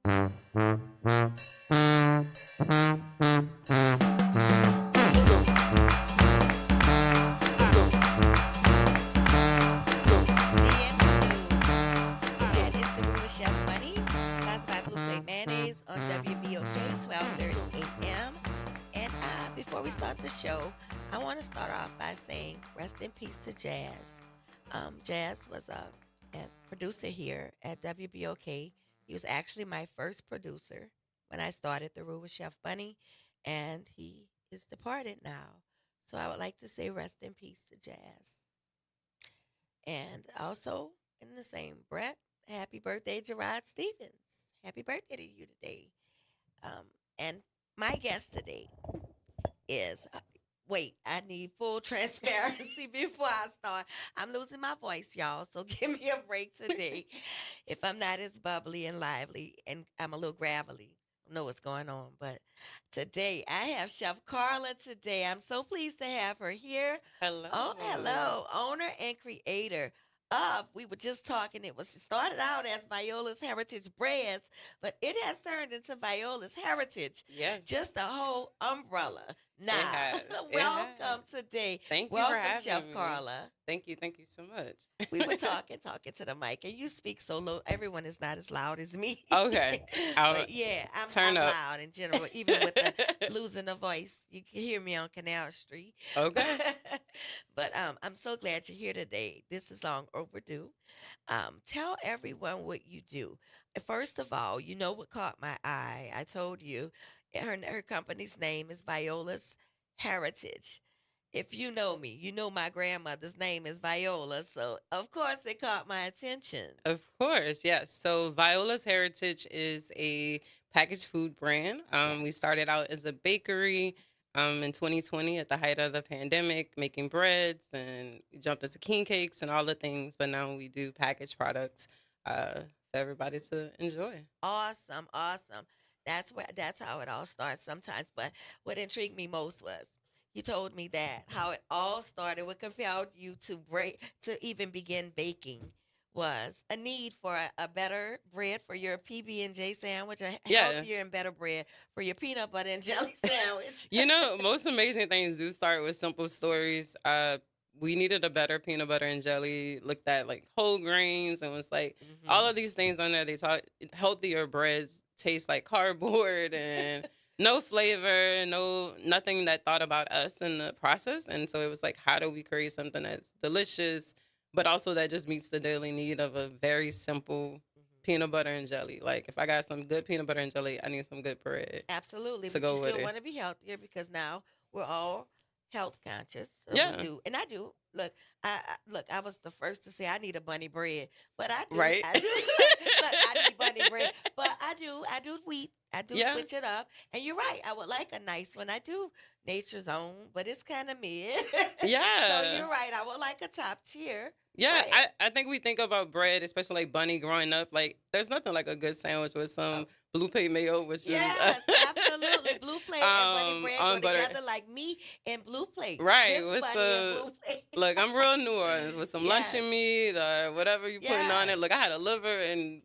Bienvenue. And it's the Roux Chef Money, sponsored by Blue Plate Mayonnaise on WBOK, 12:30 a.m. And before we start the show, I want to start off by saying rest in peace to Jazz. Jazz was a producer here at WBOK. He was actually my first producer when I started the Roux Chef Bunny, and he is departed now. So I would like to say rest in peace to Jazz. And also, in the same breath, happy birthday, Gerard Stevens. Happy birthday to you today. And my guest today is wait, I need full transparency before I start. I'm losing my voice, y'all, so give me a break today. If I'm not as bubbly and lively and I'm a little gravelly, I don't know what's going on. But today I have Chef Carla today. I'm so pleased to have her here. Oh, Hello. hello, owner and creator of, we were just talking, it started out as Viola's Heritage Breads, but it has turned into Viola's Heritage, Yes, just a whole umbrella. Now, it has. It has. welcome today. Thank you for Welcome, Chef having me. Carla. Thank you. Thank you so much. We were talking to the mic, and you speak so low. Everyone is not as loud as me. Okay. I'll But yeah, I'm turn up. loud in general, even with the losing the voice. You can hear me on Canal Street. Okay. But I'm so glad you're here today. This is long overdue. Tell everyone what you do. First of all, you know what caught my eye. I told you her company's name is Viola's Heritage. If you know me, you know my grandmother's name is Viola, so of course it caught my attention. Of course. Yes. So Viola's Heritage is a packaged food brand. Yes. We started out as a bakery in 2020 at the height of the pandemic, making breads and we jumped into king cakes and all the things. But now we do packaged products for everybody to enjoy. Awesome, awesome. That's how it all starts sometimes. But what intrigued me most was you told me that how it all started, what compelled you to even begin baking was a need for a better bread for your PB&J sandwich, a healthier Yes. and better bread for your peanut butter and jelly sandwich. Most amazing things do start with simple stories. We needed a better peanut butter and jelly, looked at like whole grains and was like all Hmm. of these things on there. They taught healthier breads taste like cardboard and no flavor, no nothing that thought about us in the process. And so it was like, how do we create something that's delicious, but also that just meets the daily need of a very simple peanut butter and jelly. Like if I got some good peanut butter and jelly, I need some good bread Absolutely, to but you go with still it. want to be healthier because now we're all health conscious. So we Yeah. do, and I do. Look, look. I was the first to say I need a bunny bread, but Right. I do. Look, I need bunny bread, but I do wheat. I do Yeah. switch it up. And you're right. I would like a nice one. I do Nature's Own, but it's kind of mid. So Yeah. you're right. I would like a top tier Yeah, bread. I think we think about bread, especially like Bunny growing up. Like, there's nothing like a good sandwich with Oh, some blue pay mayo, which is yes, absolutely. Blue plate and bunny bread go on butter. together like me and blue plate. Right, This with bunny and the blue plate. look, I'm real New Orleans with some Yes, luncheon meat or whatever you putting on it. yes. Look, I had a liver and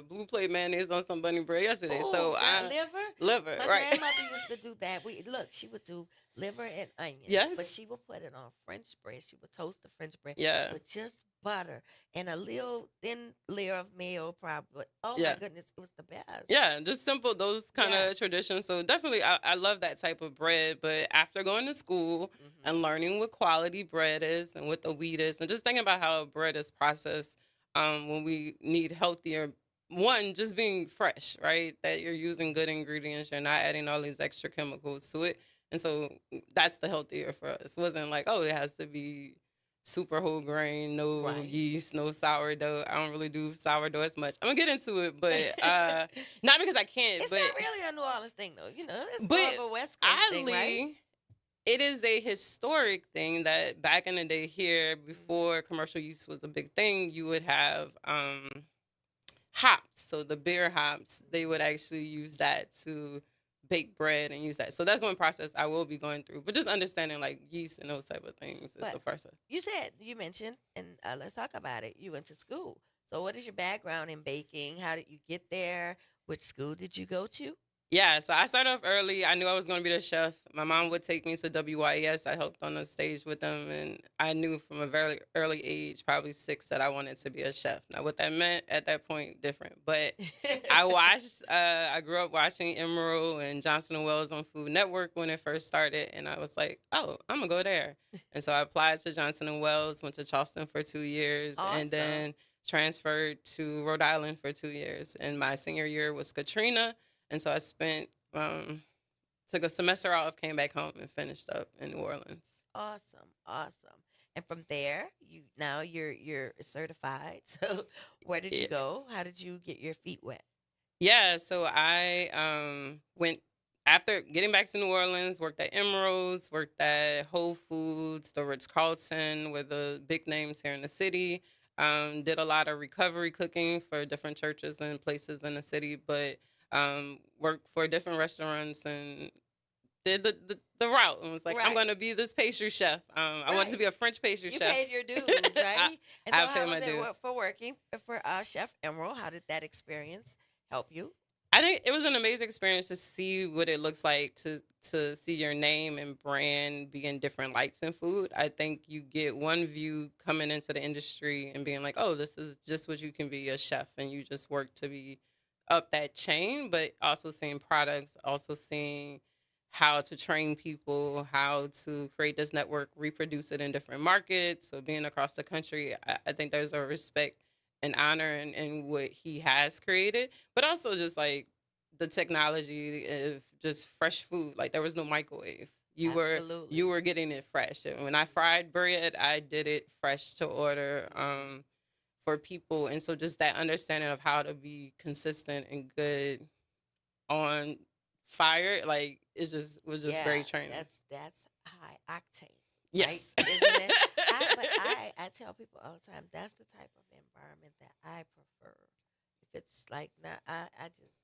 blue plate mayonnaise on some bunny bread yesterday. Oh, So girl, I liver. liver, My right? grandmother used to do that. We look, she would do liver and onions, but Yes. she would put it on French bread. She would toast the French bread Yeah. with just butter and a little thin layer of mayo, probably. But oh my Yeah. goodness, it was the best. Yeah, just simple those kind of Yes. traditions. So definitely, I love that type of bread. But after going to school Hmm. and learning what quality bread is and what the wheat is, and just thinking about how bread is processed, when we need healthier, one just being fresh, right? That you're using good ingredients, you're not adding all these extra chemicals to it, and so that's the healthier for us. It wasn't like, oh, it has to be super whole grain, no Right. yeast, no sourdough. I don't really do sourdough as much. I'm gonna get into it, but not because I can't, It's not really a New Orleans thing, though. You know, it's but more of a West Coast thing, right? oddly, it is a historic thing that back in the day here, Hmm. before commercial use was a big thing, you would have hops. So the beer hops, they would actually use that to bake bread and use that. So that's one process I will be going through. But just understanding like yeast and those type of things is But the process. you mentioned, and let's talk about it. You went to school. So, what is your background in baking? How did you get there? Which school did you go to? Yeah, so I started off early. I knew I was going to be the chef. My mom would take me to WYS. I helped on the stage with them, and I knew from a very early age, probably 6, that I wanted to be a chef. Now, what that meant at that point, different. But I watched. I grew up watching Emerald and Johnson and Wells on Food Network when it first started, and I was like, "Oh, I'm gonna go there." And so I applied to Johnson and Wells, went to Charleston for 2 years, and Awesome. then transferred to Rhode Island for 2 years. And my senior year was Katrina, and so I spent took a semester off, came back home, and finished up in New Orleans. Awesome. Awesome. And from there, you're certified. So where did you Yeah. go? How did you get your feet wet? Yeah, so I went after getting back to New Orleans, worked at Emerald's, worked at Whole Foods, the Ritz Carlton, with the big names here in the city. Did a lot of recovery cooking for different churches and places in the city, but worked for different restaurants and did the route and was like, I'm Right. going to be this pastry chef. I wanted to Right. be a French pastry You chef. paid your dues, I, right? And so I how paid was my it dues. for working for Chef Emerald? How did that experience help you? I think it was an amazing experience to see what it looks like to see your name and brand be in different lights in food. I think you get one view coming into the industry and being like, oh, this is just what you can be, a chef, and you just work to be up that chain, but also seeing products, also seeing how to train people, how to create this network, reproduce it in different markets. So being across the country, I think there's a respect and honor in what he has created, but also just like the technology of just fresh food. Like there was no microwave. You Absolutely. were getting it fresh. And when I fried bread, I did it fresh to order for people. And so just that understanding of how to be consistent and good on fire, like it just was just Yeah, great training. that's high octane, right? Yes. Isn't it? I tell people all the time that's the type of environment that I prefer. If it's like not, I just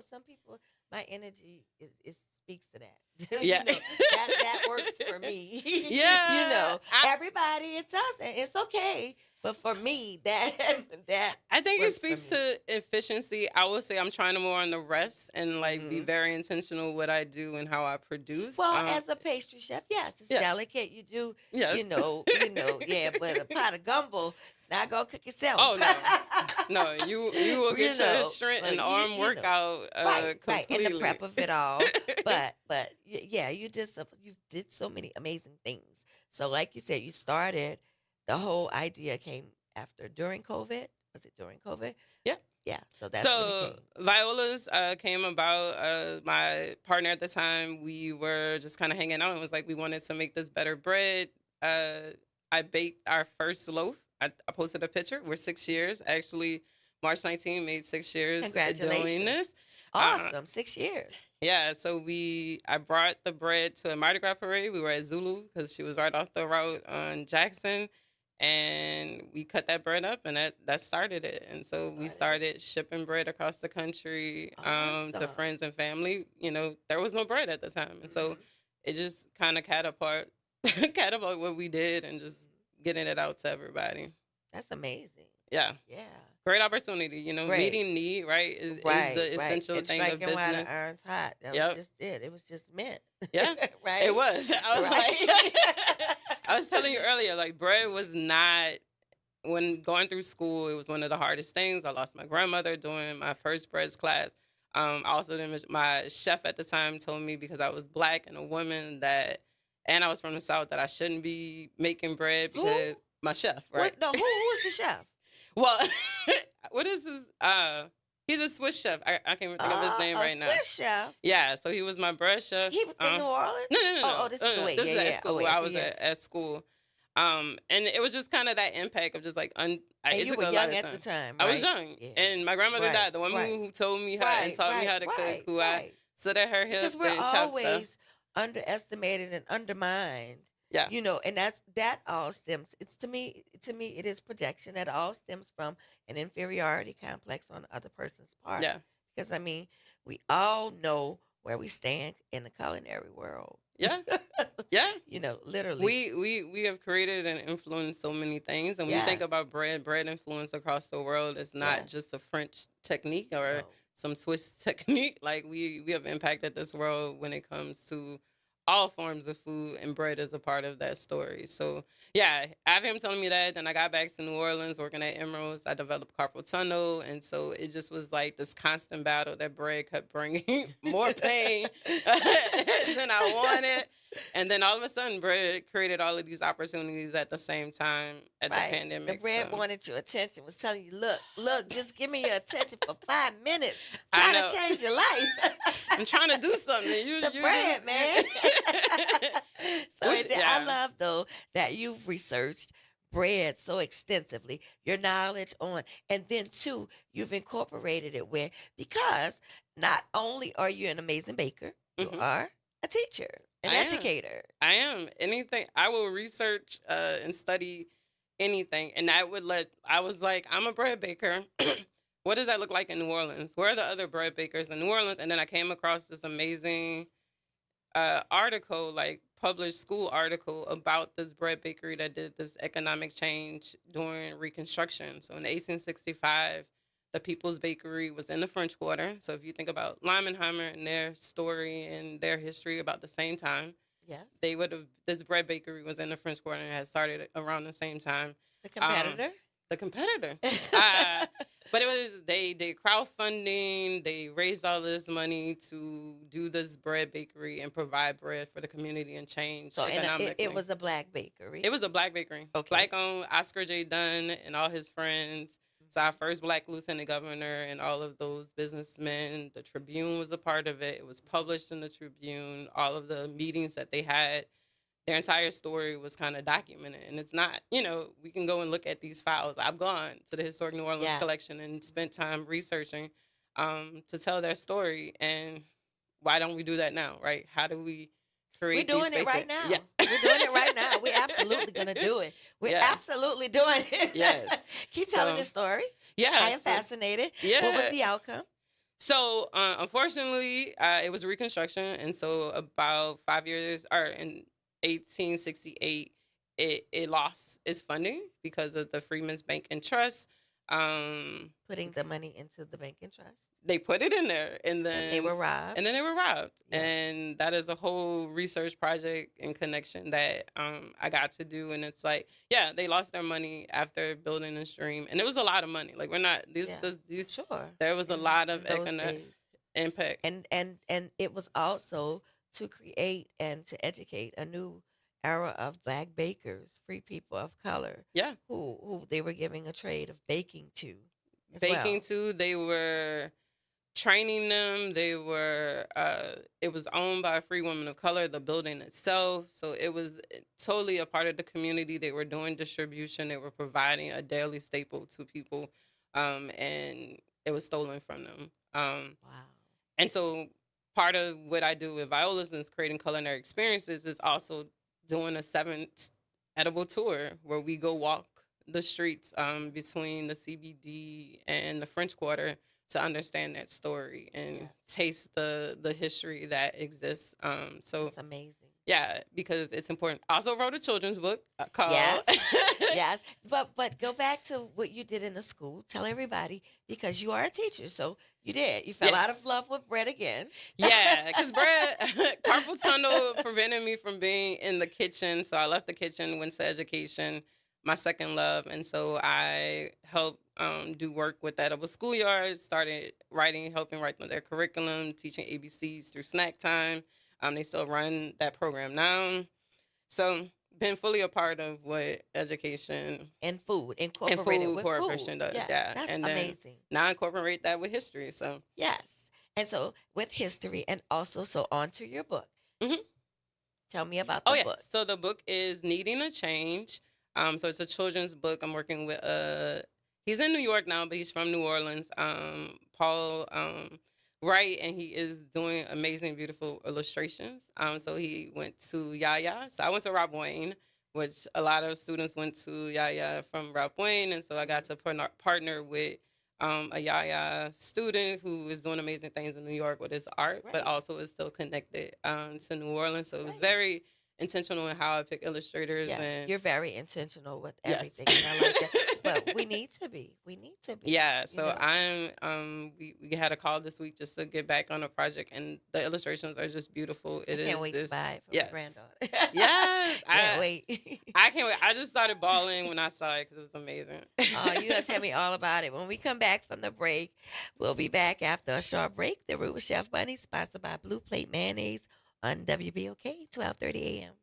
some people my energy is speaks to that. Yeah. That works for me. Yeah. Everybody it doesn't. It's okay, but for me that that I think it works for speaks me. to efficiency. I would say I'm trying to more on the rest and like be Hmm. very intentional what I do and how I produce. Well, as a pastry chef, yes, it's Yeah, delicate. You do, yes. yeah, but a pot of gumbo, it's not gonna cook itself. Oh no, no, you will You get your know, strength so and arm workout right, and the completely. prep of it all. Yeah, you did so many amazing things. So, like you said, you started. The whole idea came after during COVID. Was it during COVID? Yeah. Yeah, so that's when it So came. Viola's came about. My partner at the time, we were just kind of hanging out and was like, we wanted to make this better bread. Uh, I baked our first loaf. I posted a picture. We're 6 years. Actually, March 19 made 6 years doing Congratulations! this. Uh, Awesome, 6 years. yeah, so I brought the bread to a Mardi Gras parade. We were at Zulu because she was right off the route on Jackson, and we cut that bread up, and that started it. And so we Started it. started shipping bread across the country to Awesome. friends and family. There was no bread at the time, and so Mhm, it just kind of catapult what we did, and just mhm. getting it out to everybody. That's amazing. Yeah, Yeah. great opportunity. Great. Meeting need, right, is Right, the right. essential And thing of striking while the business. iron's hot. That was Yep. just it. It was just meant. Yeah, it Right? was. I was Right. like, I was telling you earlier, like bread was not, when going through school, it was one of the hardest things. I lost my grandmother during my first breads class. Also, my chef at the time told me because I was black and a woman and I was from the South, that I shouldn't be making bread because Who? my chef, right? What? No, who's the chef? Well, what is his? He's a Swiss chef. I can't even think of his name A right now. Swiss chef. Yeah, so he was my bread chef. He was in New Orleans? No, no, no, Oh, no, oh, this is the way. This Yeah, is at yeah. Oh, school. wait. I Okay, was yeah. at school. And it was just kind of that impact of just like And it you took were a lot young of at the time. time, I was right? young, Yeah. and my grandmother Right, died. The woman right. who told me how and Right, taught me right, how to cook, right, who I right. sit at her hip Because we're and chop stuff. always underestimated and undermined, Yeah, and that all stems. It's to me, it is projection that all stems from an inferiority complex on the other person's part. yeah, Because I mean, we all know where we stand in the culinary world. yeah, yeah. Literally. We have created and influenced so many things, and when you think Yes. about bread influence across the world is not Yes. just a French technique or No. some Swiss technique. Like we have impacted this world when it comes to all forms of food, and bread is a part of that story. So yeah, after him telling me that, then I got back to New Orleans working at Emerald's. I developed carpal tunnel, and so it just was like this constant battle that bread kept bringing more pain than I wanted. And then all of a sudden, bread created all of these opportunities at the same time at the Right. The pandemic. bread So wanted your attention, was telling you, look, look, just give me your attention for 5 minutes. I Trying to know change your life. I'm trying to do something. It's the You bread, just man. So which I yeah. love, though, that you've researched bread so extensively, your knowledge on, and then, too, you've incorporated it where, because not only are you an amazing baker, you hmm are a teacher, an I am. educator. I am. Anything I will research and study anything. And I was like, I'm a bread baker. What does that look like in New Orleans? Where are the other bread bakers in New Orleans? And then I came across this amazing article, like published school article about this bread bakery that did this economic change during Reconstruction. So in 1865, the People's Bakery was in the French Quarter. So if you think about Lymanheimer and their story and their history about the same time, Yes. they would have this bread bakery was in the French Quarter and had started around the same time. The Um, competitor. the competitor. Uh, but it was they did crowdfunding. They raised all this money to do this bread bakery and provide bread for the community and change So and economically. it was a black bakery. It was a black bakery, Okay. black owned. Oscar J. Dunn and all his friends. It's our first black lieutenant governor and all of those businessmen. The Tribune was a part of it. It was published in the Tribune. All of the meetings that they had, their entire story was kind of documented. And it's not, we can go and look at these files. I've gone to the Historic New Orleans Yes. collection and spent time researching to tell their story. And why don't we do that now, right? How do we We're create these doing it spaces? right now. Yeah. We're doing it right now. We're absolutely gonna do it. We're Yeah. absolutely doing it. Yes. Keep telling So, the story. yeah. I am fascinated. Yeah. What was the outcome? So, unfortunately, it was Reconstruction, and so about 5 years, or in 1868, it lost its funding because of the Freedmen's Bank and Trust. Putting the money into the bank and trust. They put it in there, And they were robbed. and then they were robbed, Yes. and that is a whole research project and connection that I got to do. And it's like, yeah, they lost their money after building this dream, and it was a lot of money. Like we're not Yeah. these Sure. there was a In, lot of in those economic days. impact. And it was also to create and to educate a new era of black bakers, free people of color, Yeah. who they were giving a trade of baking to as Baking well. too. They were training them. They were. It was owned by a free woman of color. The building itself, so it was totally a part of the community. They were doing distribution. They were providing a daily staple to people, and it was stolen from them. Wow. And so part of what I do with Viola's and creating culinary experiences is also doing a 7 edible tour where we go walk the streets between the CBD and the French Quarter to understand that story and Yes. taste the history that exists. So That's amazing. yeah, because it's important. I also wrote a children's book called Yes. Yes. But go back to what you did in the school. Tell everybody, because you are a teacher. So you did. You fell out of Yes. love with bread again. Yeah, because bread, carpal tunnel prevented me from being in the kitchen. So I left the kitchen, went to education, my second love. And so I helped do work with that over schoolyards, started helping write their curriculum, teaching ABCs through snack time. They still run that program now. So been fully a part of what education And food. and Incorporated food with corporation food. does. Yes. Yeah. That's And then amazing. now I incorporate that with history. So Yes. And so with history and also so on to your book. mhm. Tell me about Oh the yeah. book. So the book is Needing a Change. So it's a children's book. I'm working with he's in New York now, but he's from New Orleans. Paul Wright, and he is doing amazing, beautiful illustrations. So he went to Yaya. So I went to Rob Wayne, which a lot of students went to Yaya from Rob Wayne, and so I got to partner with a Yaya student who is doing amazing things in New York with his art, but Right. also is still connected to New Orleans. So it was Right. very intentional in how I pick illustrators Yes. and You're very intentional with yes. everything. And I like that. but we need to be. We need to be. Yeah, You so know, we had a call this week just to get back on a project, and the illustrations are just beautiful. I It can't is wait to this. buy it for my Yes. granddaughter. Yes, Can't wait. I can't wait. I just started bawling when I saw it because it was amazing. Oh, you gotta tell me all about it. When we come back from the break, we'll be back after a short break. The Roux with Chef Bunny, sponsored by Blue Plate Mayonnaise on WBOK, 12:30 a.m.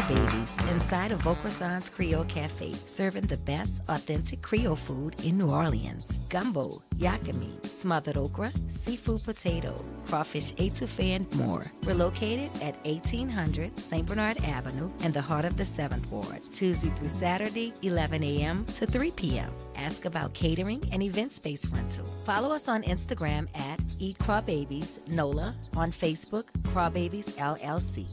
Babies inside of Vaucressan's Creole Cafe, serving the best authentic Creole food in New Orleans. Gumbo, yakami, smothered okra, seafood potato, crawfish etouffee, and more. We're located at 1800 St. Bernard Avenue in the heart of the 7th Ward, Tuesday through Saturday, 11 a.m. to 3 p.m. Ask about catering and event space rental. Follow us on Instagram at Eat Crawbabies NOLA, on Facebook, Crawbabies LLC.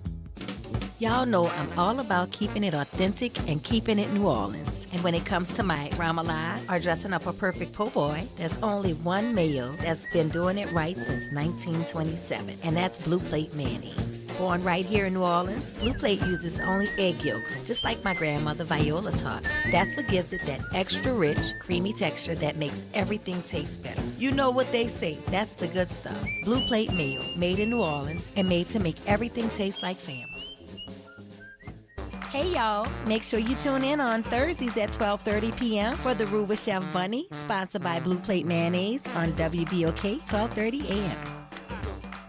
Y'all know I'm all about keeping it authentic and keeping it New Orleans. And when it comes to my ramalade or dressing up a perfect po' boy, there's only one mayo that's been doing it right since 1927, and that's Blue Plate Mayonnaise. Born right here in New Orleans, Blue Plate uses only egg yolks, just like my grandmother Viola taught me. That's what gives it that extra rich, creamy texture that makes everything taste better. You know what they say, that's the good stuff. Blue Plate Mayo, made in New Orleans and made to make everything taste like family. Hey y'all, make sure you tune in on Thursdays at 12:30 p.m. for the Roux with Chef Bunny, sponsored by Blue Plate Mayonnaise on WBOK 12:30 a.m.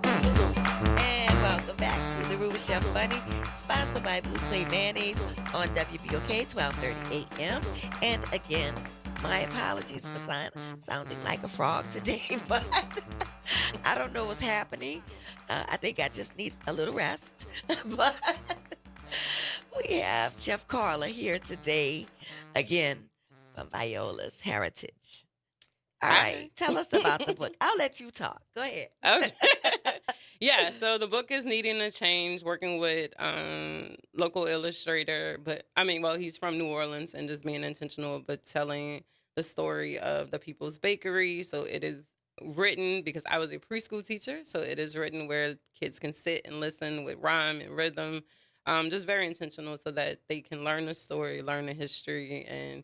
And welcome back to the Roux with Chef Bunny, sponsored by Blue Plate Mayonnaise on WBOK 12:30 a.m. And again, my apologies for sounding like a frog today, but I don't know what's happening. I think I just need a little rest. But we have Chef Carla here today, again, from Viola's Heritage. All right, tell us about the book. I'll let you talk. Go ahead. Okay. Yeah, so the book is Needing a Change, working with local illustrator, but I mean, well, he's from New Orleans and just being intentional, but telling the story of the People's Bakery. So it is written because I was a preschool teacher, so it is written where kids can sit and listen with rhyme and rhythm, just very intentional so that they can learn the story, learn the history, and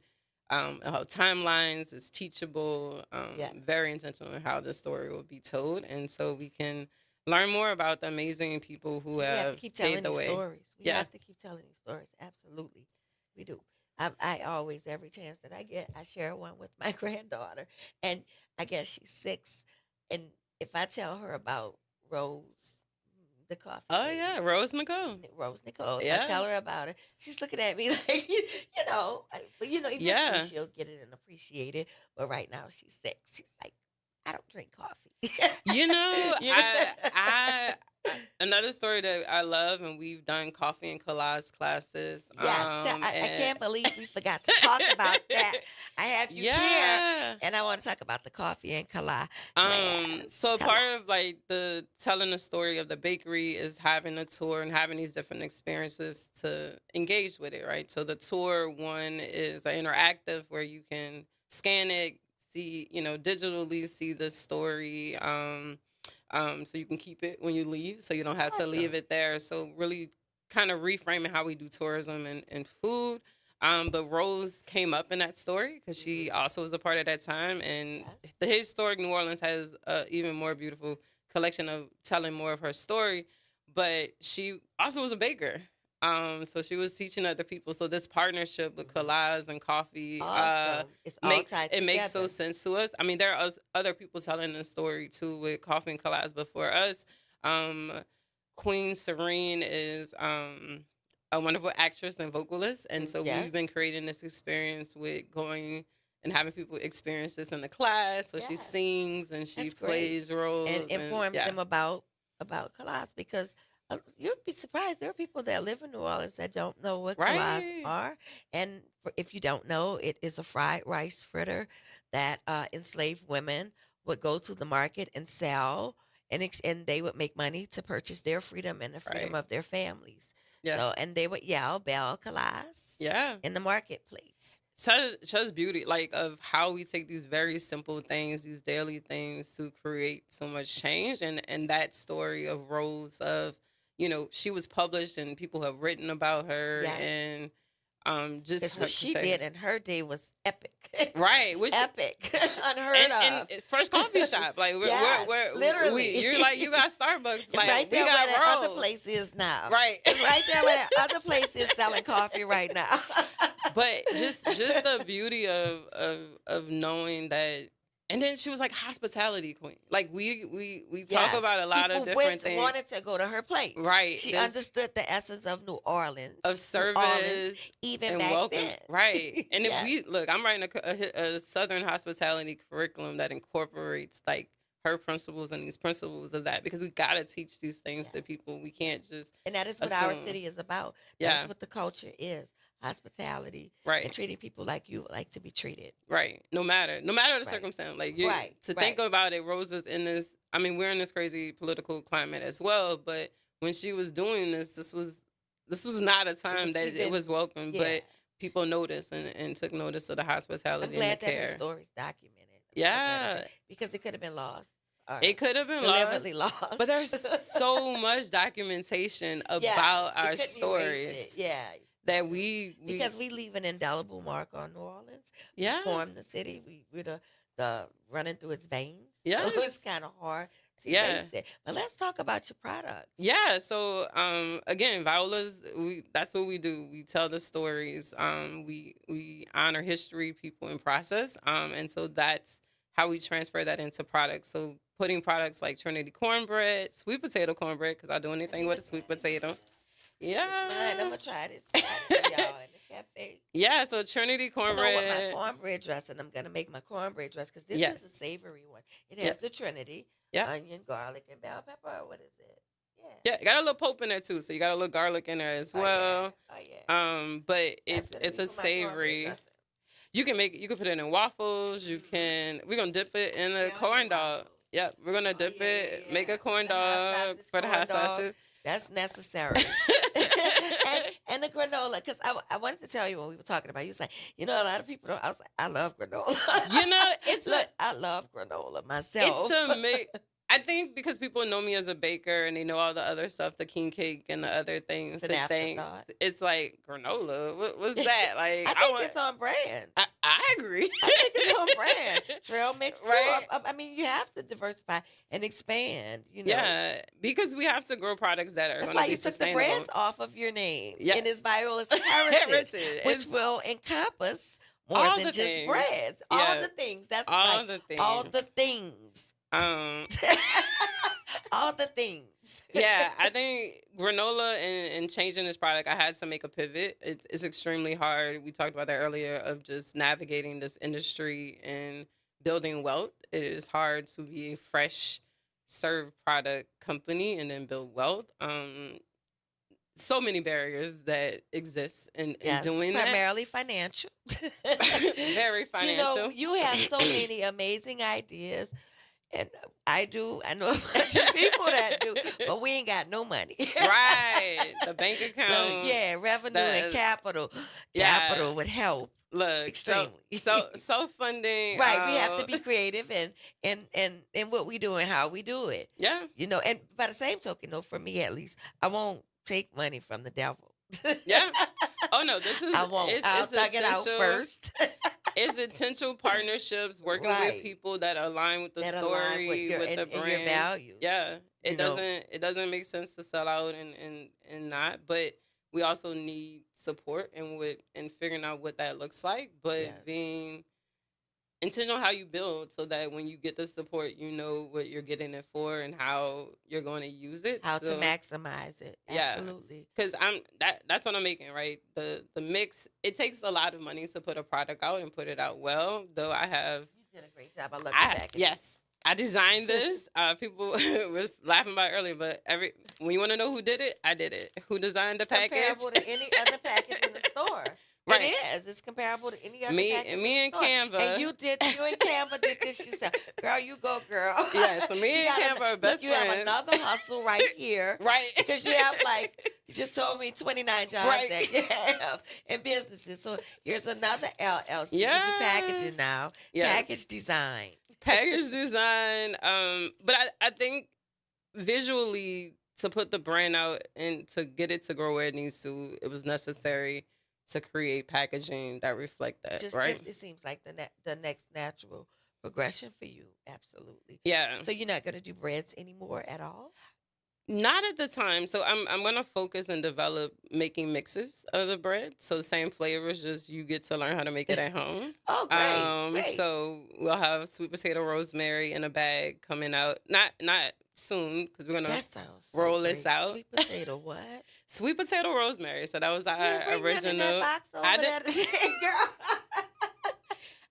how timelines is teachable. Yes. Very intentional in how the story will be told, and so we can learn more about the amazing people who We have to have keep telling paved the these way. stories. We Yeah. have to keep telling these stories. Absolutely. We do. I always, every chance that I get, I share one with my granddaughter. And I guess she's 6. And if I tell her about Rose, the coffee Oh lady, yeah, Rose Nicole. Rose Nicole, if I Yeah. tell her about her, she's looking at me like, but eventually Yeah. she'll get it and appreciate it. But right now she's 6. She's like, I don't drink coffee. You know, You know? another story that I love, and we've done coffee and collage classes. Yes, I And can't believe we forgot to talk about that. I have you here, yeah. and I want to talk about the coffee and kala So class. part of like the telling the story of the bakery is having a tour and having these different experiences to engage with it, right? So the tour one is an interactive where you can scan it, see, digitally see the story. So you can keep it when you leave, so you don't have to leave Awesome. it there. So really kind of reframing how we do tourism and food. But Rose came up in that story because she Mhm. also was a part of that time. And Yes. the historic New Orleans has a even more beautiful collection of telling more of her story. But she also was a baker. So she was teaching other people. So this partnership with Mhm. collage and coffee Awesome. It's all tied makes so together. sense to us. I mean, there are other people telling the story too with coffee and collage, but for us, um, Queen Serene is a wonderful actress and vocalist, and so we've Yes. been creating this experience with going and having people experience this in the class. So she Yes. sings and she That's great. plays And roles, and informs yeah, them about collage because you'd be surprised. There are people that live in New Orleans that don't know what collage right, are. And if you don't know, it is a fried rice fritter that enslaved women would go to the market and sell, and they would make money to purchase their freedom and the freedom right, of their families. yeah, So, and they would yell "Bell collage" yeah. in the marketplace. such beauty, like, of how we take these very simple things, these daily things, to create so much change. And that story of Rose, of, she was published and people have written about her, Yes. and Because just what like you she said, did in her day was epic. right, It's which epic. Unheard and of. first coffee shop, like, Yes, literally. you're like, you got Starbucks, It's like, right we there where that got other Rose, place is now. right. It's right there where that other place is selling coffee right now. But just the beauty of knowing that. And then she was like hospitality queen. Like, we talk Yes. about a lot of People different things, wanted to go to her place. right? She There's understood the essence of New Orleans. of New Orleans, service even and back welcome, then. right? And if Yes. we look, I'm writing a Southern hospitality curriculum that incorporates, like, her principles and these principles of that, because we gotta teach these things to Yes. people. We can't just And that is what our assume. city is about. Yeah, That's what the culture is. Hospitality and right. treating people like you would like to be treated. Right. No matter the Right. circumstance, like, Right. to Right. think about it, Rose is in this. I mean, we're in this crazy political climate as well. But when she was doing this, this was not a It time was that it even, was welcome. yeah. But people noticed and took notice of the I'm hospitality and the glad that her care. story's documented. I'm so glad of Yeah, that. Because it could have been lost or it could have been deliberately lost, lost. but there's so much documentation Yes, about you our couldn't erase stories it. Yeah. that we Because we leave an indelible mark on New Orleans. We yeah. formed the city. We're the running through its veins. So Yes. it's kind of hard to Yeah. erase it. But let's talk about your products. Yeah, so again, Viola's, that's what we do. We tell the stories. We honor history, people, and process. And so that's how we transfer that into products. So putting products like Trinity cornbread, sweet potato cornbread, because I do anything with a sweet potato. It's mine. I'm Yeah. gonna try this Saturday, y'all, in the cafe. Yeah, so Trinity Along with my cornbread. cornbread dressing, I'm gonna make my cornbread dress because this is a Yes. savory one. It has Yes. the Trinity, Yeah. onion, garlic, and bell pepper. What is it? Yeah. Yeah, got a little pope in there too. So you got a little garlic in there as Oh well. yeah. Oh yeah. But That's it's gonna it's be a for my cornbread savory. dressing. You can put it in waffles. We're gonna dip it in See, a I like corn dog. waffles. Yep, we're gonna Oh dip yeah, it, yeah, make yeah. a corn The hot dog sausage for the corn hot dog. sausage. That's necessary. and the granola, because I wanted to tell you when we were talking about, you was like, a lot of people don't. I was like, I love granola. You know, it's Look, I love granola myself. it's a mix. I think because people know me as a baker and they know all the other stuff, the king cake and the other things, It's an to think afterthought. it's like granola. What's that? Like, I think it's on brand. I agree. I think it's on brand. Trail mix too. Right. I mean, you have to diversify and expand. Yeah, because we have to grow products that are That's going why to be you took the sustainable. brands off of your name. Yes. And it's Viola's heritage, which It's will encompass more all than the just things. breads. All Yeah. the things. That's all right. the things. All the things. Um, All the things. yeah, I think granola and changing this product, I had to make a pivot. It's extremely hard. We talked about that earlier, of just navigating this industry and building wealth. It is hard to be a fresh served product company and then build wealth. So many barriers that exist in Yes, doing that. primarily financial. Very financial. You have so many amazing ideas. And I do. I know a bunch of people that do, but we ain't got no money. Right. The bank So account. yeah, revenue the- and capital. Yeah. Capital would help. Look, Extremely. so funding. Right. We have to be creative and what we do and how we do it. Yeah. And by the same token, though, for me at least, I won't take money from the devil. Yeah. Oh no, this is I won't. I'll thug it out essential- first. It's essential partnerships, working with Right. people that align with the That story, align with your, with the and brand. your values. Yeah, you know. it doesn't make sense to sell out and not, but we also need support and figuring out what that looks like, but Yes. being intentional how you build, so that when you get the support, you know what you're getting it for and how you're going to use it. How to So- maximize it. Yeah. Absolutely. Because that's what I'm making, right? The mix, it takes a lot of money to put a product out and put it out well. Though I have, You did a great job. I love your package. yes, I designed this. People was laughing about it earlier, but when you want to know who did it, I did it. Who designed the It's package? comparable to any other package in the store. Right. It is. It's comparable to any other Me- package in me the and store. Canva. And you and Canva did this yourself. Girl, you go, girl. Yeah, so me You and got Canva are best look, you friends. have another hustle right here. Right. Because you have like You just told me 29 jobs Right. that you have in businesses. So here's another LLC. You do Yeah. packaging now, Yes. package design. Package design. But I think visually to put the brand out and to get it to grow where it needs to, it was necessary to create packaging that reflect that, Just right? it seems like the next natural progression for you. Absolutely. Yeah. So you're not going to do breads anymore at all? Not at the time. So I'm gonna focus and develop making mixes of the bread. So same flavors, just you get to learn how to make it at home. Oh, great, great. So we'll have sweet potato rosemary in a bag coming out. Not soon because we're gonna That sounds so roll this great. out. Sweet potato, what? Sweet potato rosemary. So that was You didn't our bring none in that original. box I over did. there today, girl.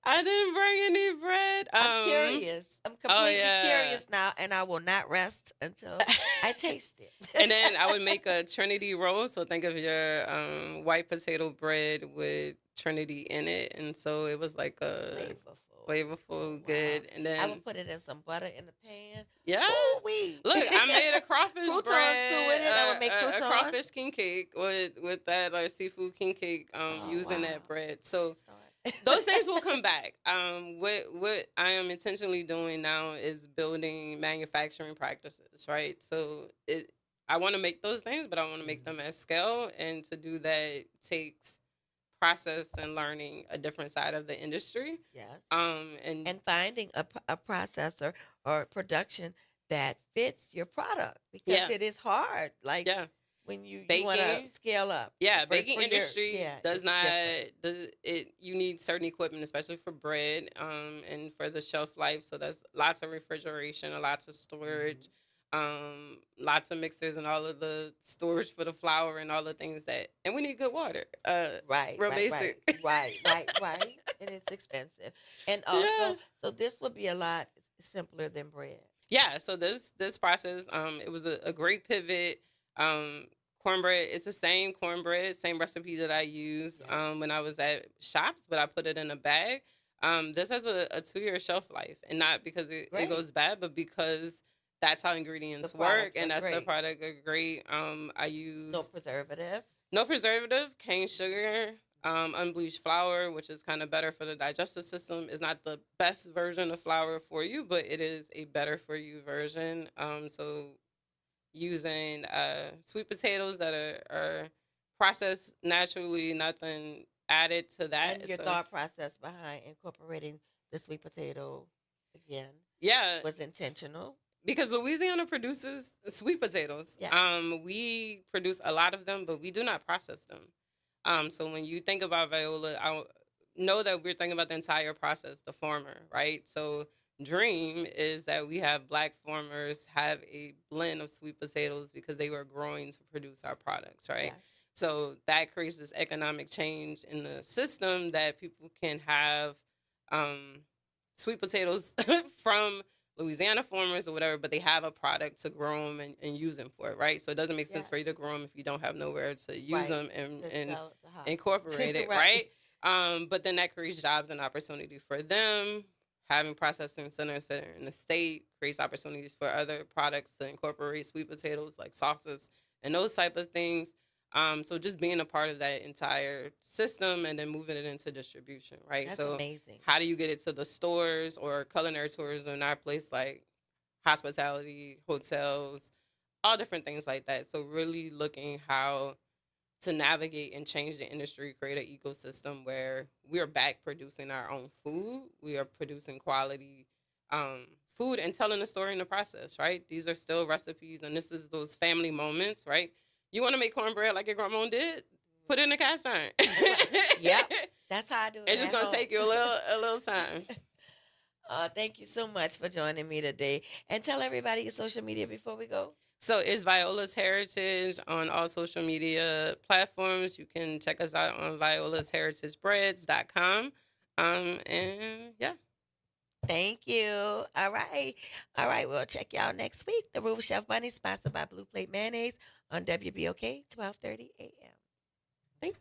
I didn't bring any bread. I'm curious. I'm Oh completely yeah. curious now, and I will not rest until I taste it. And then I would make a Trinity roll. So think of your white potato bread with Trinity in it, and so it was like a Flavorful. flavorful, Wow. good. And I will then put it in some butter in the pan. yeah, Ooh wee. look, I made a crawfish Croutons too with bread, it. I would make a croutons. crawfish king cake with that like seafood king cake, Oh using wow. that bread. Great So start. those things will come back. What I am intentionally doing now is building manufacturing practices, right? So I want to make those things, but I want to make them at scale, and to do that takes process and learning a different side of the industry. Yes. And And finding a processor or production that fits your product because yeah, it is hard. Like yeah, when you want to baking. scale up. Yeah, For baking your industry yeah, does it's not different. does it. You need certain equipment, especially for bread, and for the shelf life. So that's lots of refrigeration, and lots of storage, Mhm. lots of mixers, and all of the storage for the flour and all the things that. And we need good water. Right, Real right, right, basic. right. And it's expensive. And Yeah. also, so this would be a lot simpler than bread. Yeah, so this process, it was a great pivot. Cornbread, it's the same cornbread, same recipe that I used Yes. when I was at shops, but I put it in a bag. This has a 2 year shelf life, and not because it Great. goes bad, but because that's how The ingredients work, products are and that's the great. product are great. I No use preservatives. no preservative, cane sugar, unbleached flour, which is kind of better for the digestive system. Is not the best version of flour for you, but it is a better for you version. So using sweet potatoes that are processed naturally, nothing added to And that. your So thought process behind incorporating the sweet potato again yeah, was intentional. because Louisiana produces sweet potatoes. Yes. We produce a lot of them, but we do not process them. So when you think about Viola, I know that we're thinking about the entire process, the farmer, right? So dream is that we have black farmers have a blend of sweet potatoes because they were growing to produce our products, right? Yes. So that creates this economic change in the system that people can have um, sweet potatoes from Louisiana farmers or whatever, but they have a product to grow them and use them for it, right? So it doesn't make sense for you to Yes. grow them if you don't have nowhere to use Right. them To and sell it to incorporate her. it, Right. right? But then that creates jobs and opportunity for them. Having processing centers that are in the state creates opportunities for other products to incorporate sweet potatoes like sauces and those type of things. So just being a part of that entire system and then moving it into distribution, right? That's So amazing. how do you get it to the stores or culinary tourism in our place like hospitality, hotels, all different things like that. So really looking how to navigate and change the industry, create an ecosystem where we are back producing our own food. We are producing quality food and telling a story in the process, right? These are still recipes, and this is those family moments, right? You want to make cornbread like your grandma did? Put it in a cast iron. Yep. That's how I do it It's just at gonna home. take you a little time. Thank you so much for joining me today. And tell everybody your social media before we go. So it's Viola's Heritage on all social media platforms. You can check us out on violasheritagebreads.com. And yeah. Thank you. All right. All right. We'll check y'all next week. The Roux Chef Bunny, sponsored by Blue Plate Mayonnaise on WBOK, 12:30 a.m. Thank